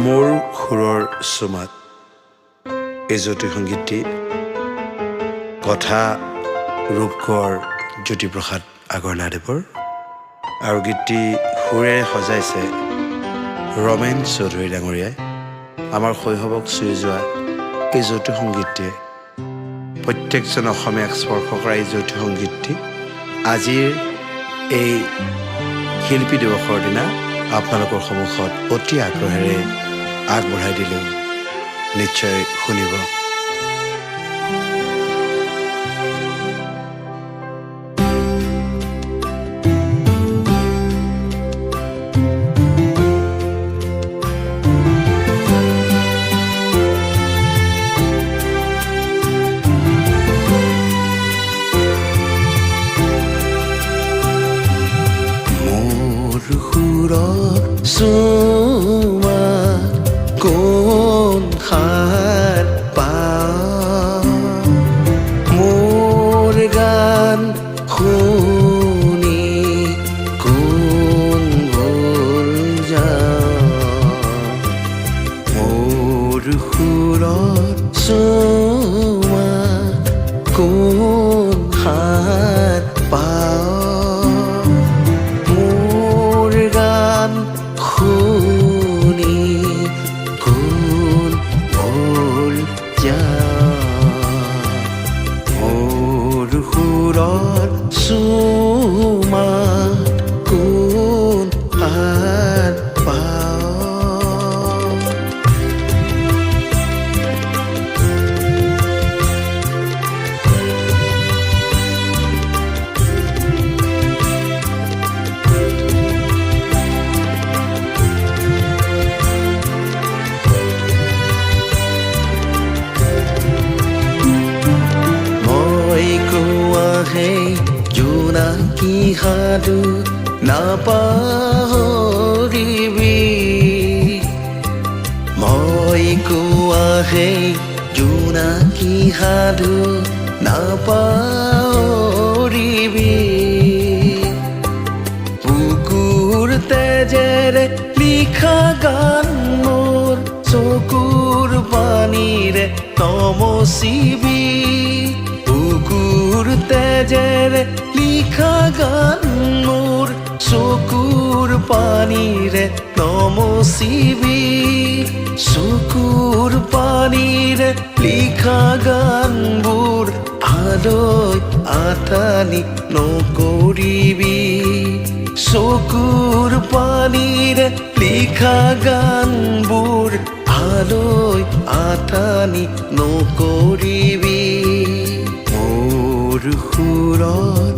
মোৰ সুৰৰ চুমাত এই জ্যোতি সংগীতটি কথা ৰূপকোঁৱৰ জ্যোতিপ্ৰসাদ আগৰৱালাদেৱৰ আৰু গীতটি সুৰেৰে সজাইছে ৰমেন চৌধুৰী ডাঙৰীয়াই। আমাৰ শৈশৱক চুই যোৱা এই জ্যোতি সংগীতটিয়ে প্ৰত্যেকজন অসমীয়াক স্পৰ্শ কৰা এই জ্যোতি সংগীতটি আজিৰ এই শিল্পী দিৱসৰ দিনা আপোনালোকৰ সন্মুখত অতি আগ্ৰহেৰে আগবঢ়াই দিলোঁ। নিশ্চয় শুনিব। চুমা কোন হাত পাওঁ, মোৰ গান শুনি কোন ভুল যাওঁ, মোৰ সুৰত চুমা কোন হাত পাওঁ, মোৰ গান শুনি কোন ভুল যায়, মোৰ সুৰত চুমা কোন হাত পাওঁ। জোনাকী সাধু নাপাহৰিবি, মই কোৱাহে জোনাকী সাধু নাপাহৰিবি, বুকুৰ তেজেৰে লিখা গান মোৰ চকুৰ পানীৰে নমচিবি, বুকুৰ তেজেৰে লিখা গান মোৰ চকুৰ পানীৰে নমচিবি, চকুৰ পানীৰে লিখা গানবোৰ আলৈ আথানি নকৰিবি, চকুৰ পানীৰে লিখা গানবোৰ আলৈ আথানি নকৰিবি, মোৰ সুৰত